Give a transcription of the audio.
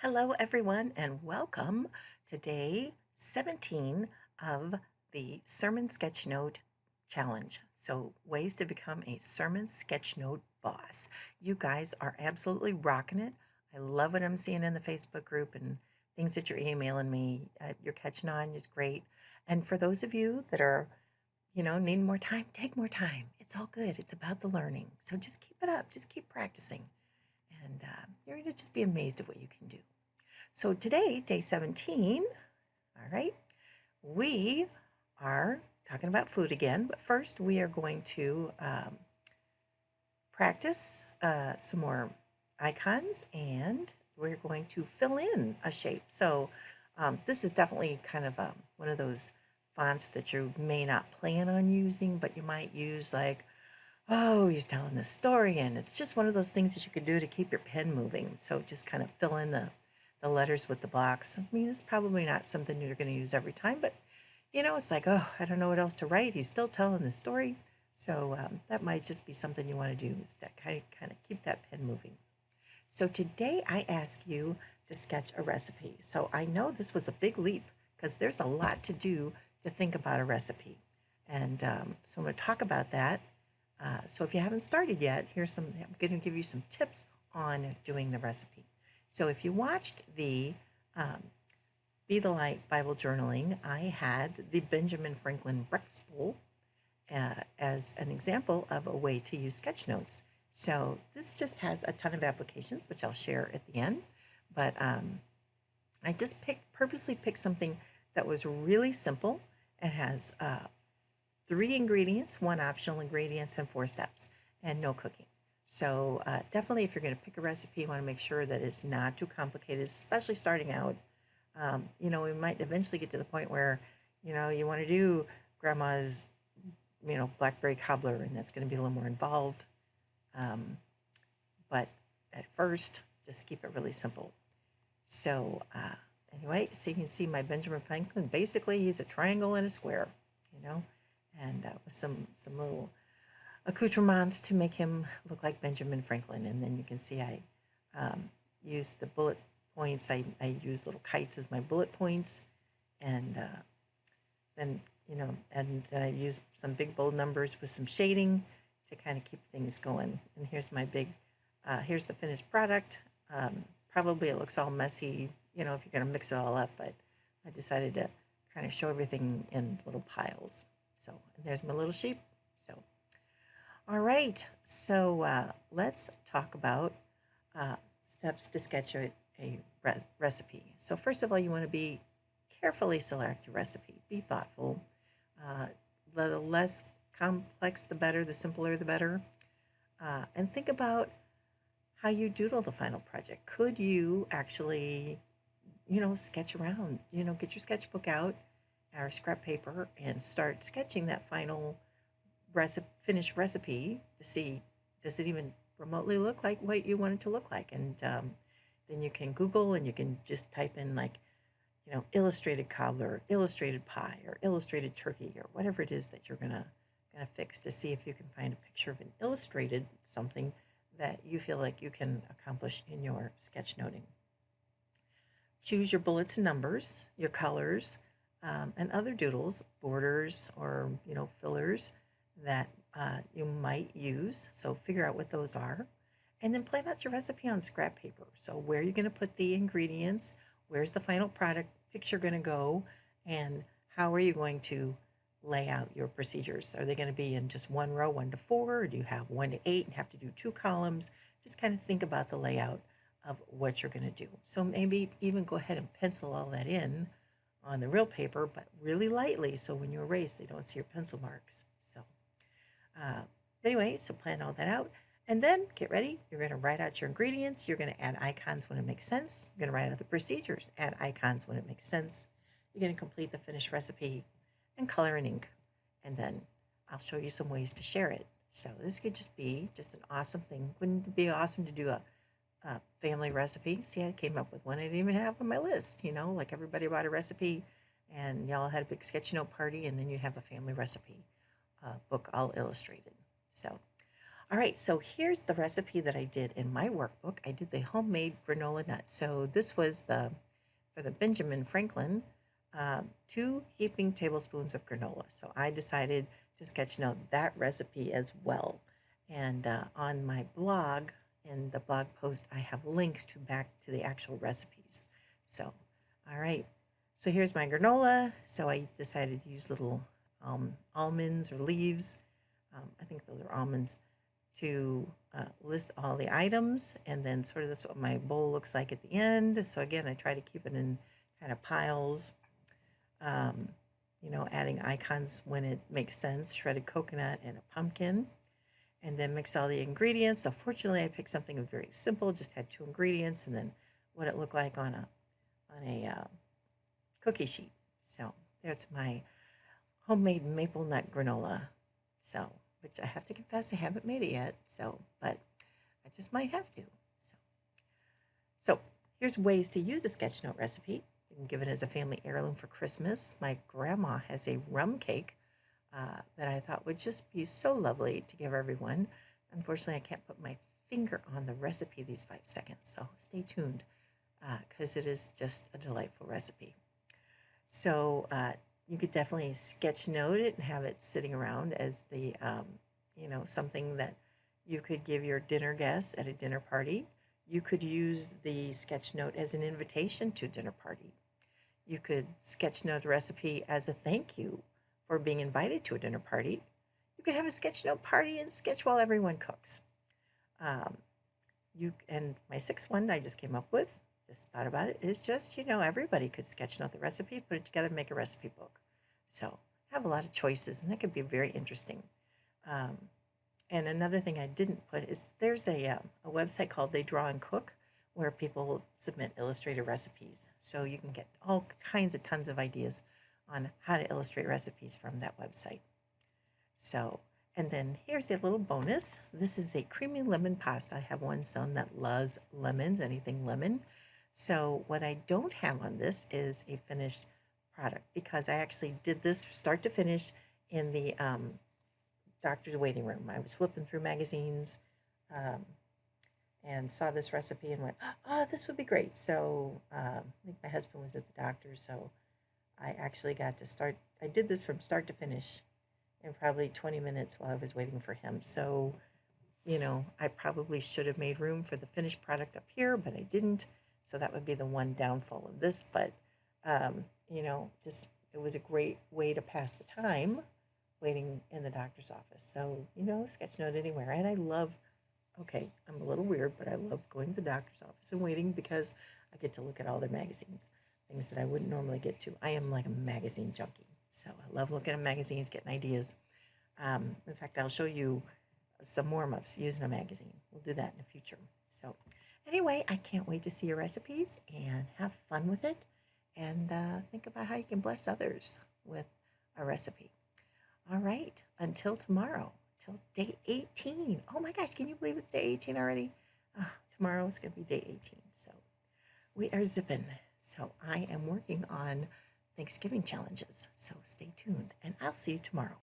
Hello, everyone, and welcome to day 17 of the Sermon Sketchnote Challenge. So, ways to become a Sermon Sketchnote boss. You guys are absolutely rocking it. I love what I'm seeing in the Facebook group and things that you're emailing me. You're catching on, is great. And for those of you that are, needing more time, take more time. It's all good. It's about the learning. So, just keep it up, just keep practicing. And you're going to just be amazed at what you can do. So today, day 17, all right, we are talking about food again, but first we are going to practice some more icons and we're going to fill in a shape. So this is definitely kind of one of those fonts that you may not plan on using, but you might use like, oh, he's telling this story, and it's just one of those things that you can do to keep your pen moving. So just kind of fill in the letters with the blocks. I mean, it's probably not something you're going to use every time, but it's like, oh, I don't know what else to write. He's still telling the story. So that might just be something you want to do is to kind of keep that pen moving. So today I ask you to sketch a recipe. So I know this was a big leap because there's a lot to do to think about a recipe. And so I'm going to talk about that. So if you haven't started yet, I'm going to give you some tips on doing the recipe. So if you watched the um, Be the Light Bible journaling, I had the Benjamin Franklin breakfast bowl as an example of a way to use sketch notes. So this just has a ton of applications, which I'll share at the end. But I just purposely picked something that was really simple. It has 3 ingredients, 1 optional ingredients, and 4 steps, and no cooking. So definitely, if you're going to pick a recipe, you want to make sure that it's not too complicated, especially starting out. We might eventually get to the point where, you want to do grandma's, blackberry cobbler, and that's going to be a little more involved. Um, but at first, just keep it really simple. So anyway, so you can see my Benjamin Franklin. Basically, he's a triangle and a square, you know, and with some little accoutrements to make him look like Benjamin Franklin. And then you can see I use the bullet points. I use little kites as my bullet points, and then and then I use some big bold numbers with some shading to kind of keep things going. And here's my big, here's the finished product. Probably it looks all messy, if you're going to mix it all up, but I decided to kind of show everything in little piles. So and there's my little sheep. So, all right. So let's talk about steps to sketch a recipe. So first of all, you want to be carefully select your recipe. Be thoughtful. The less complex, the better. The simpler, the better. And think about how you doodle the final project. Could you actually, sketch around? Get your sketchbook out or scrap paper and start sketching that final finished recipe to see, does it even remotely look like what you want it to look like? And then you can Google and you can just type in like, illustrated cobbler, illustrated pie, or illustrated turkey, or whatever it is that you're gonna fix to see if you can find a picture of an illustrated something that you feel like you can accomplish in your sketchnoting. Choose your bullets and numbers, your colors, and other doodles, borders, or fillers that you might use. So figure out what those are, and then plan out your recipe on scrap paper. So where you're going to put the ingredients, where's the final product picture going to go, and how are you going to lay out your procedures? Are they going to be in just one row, 1 to 4, or do you have 1 to 8 and have to do 2 columns? Just kind of think about the layout of what you're going to do. So maybe even go ahead and pencil all that in on the real paper, but really lightly, so when you erase, they don't see your pencil marks. So uh, anyway, so plan all that out. And then get ready. You're going to write out your ingredients. You're going to add icons when it makes sense. You're going to write out the procedures, add icons when it makes sense. You're going to complete the finished recipe and color in ink. And then I'll show you some ways to share it. So this could just be just an awesome thing. Wouldn't it be awesome to do a family recipe? See, I came up with one I didn't even have on my list. Like everybody brought a recipe and y'all had a big sketch note party, and then you'd have a family recipe book all illustrated. So All right, so here's the recipe that I did in my workbook. I did the homemade granola nut. So this was for the Benjamin Franklin, 2 heaping tablespoons of granola. So I decided to sketch note that recipe as well. And on my blog, in the blog post, I have links back to the actual recipes. So, all right. So here's my granola. So I decided to use little almonds or leaves. I think those are almonds to list all the items, and then sort of that's what my bowl looks like at the end. So again, I try to keep it in kind of piles, um, adding icons when it makes sense, shredded coconut and a pumpkin, and then mix all the ingredients. So fortunately, I picked something very simple, just had 2 ingredients, and then what it looked like on a cookie sheet. So there's my homemade maple nut granola. So, which I have to confess, I haven't made it yet. So, but I just might have to. So here's ways to use a sketch note recipe. You can give it as a family heirloom for Christmas. My grandma has a rum cake that I thought would just be so lovely to give everyone. Unfortunately, I can't put my finger on the recipe these 5 seconds, so stay tuned because it is just a delightful recipe. So you could definitely sketch note it and have it sitting around as something that you could give your dinner guests at a dinner party. You could use the sketch note as an invitation to a dinner party. You could sketch note the recipe as a thank you for being invited to a dinner party. You could have a sketch note party and sketch while everyone cooks. Um, and my 6th one I just came up with, just thought about it, is just, everybody could sketch note the recipe, put it together, make a recipe book. So have a lot of choices, and that could be very interesting. Um, and another thing I didn't put is there's a website called They Draw and Cook where people submit illustrated recipes. So you can get all kinds of tons of ideas on how to illustrate recipes from that website. So, and then here's a little bonus. This is a creamy lemon pasta. I have one son that loves lemons, anything lemon. So what I don't have on this is a finished product because I actually did this start to finish in the doctor's waiting room. I was flipping through magazines um, and saw this recipe and went, oh, this would be great. So I think my husband was at the doctor, so I actually got to start. I did this from start to finish in probably 20 minutes while I was waiting for him. So, I probably should have made room for the finished product up here, but I didn't. So that would be the one downfall of this. But, just it was a great way to pass the time waiting in the doctor's office. So, sketch note anywhere. And I love, okay, I'm a little weird, but I love going to the doctor's office and waiting because I get to look at all their magazines, things that I wouldn't normally get to. I am like a magazine junkie. So I love looking at magazines, getting ideas. In fact, I'll show you some warm-ups using a magazine. We'll do that in the future. So anyway, I can't wait to see your recipes and have fun with it and think about how you can bless others with a recipe. All right, until tomorrow, till day 18. Oh my gosh, can you believe it's day 18 already? Tomorrow is going to be day 18. So we are zipping. So I am working on Thanksgiving challenges. So stay tuned, and I'll see you tomorrow.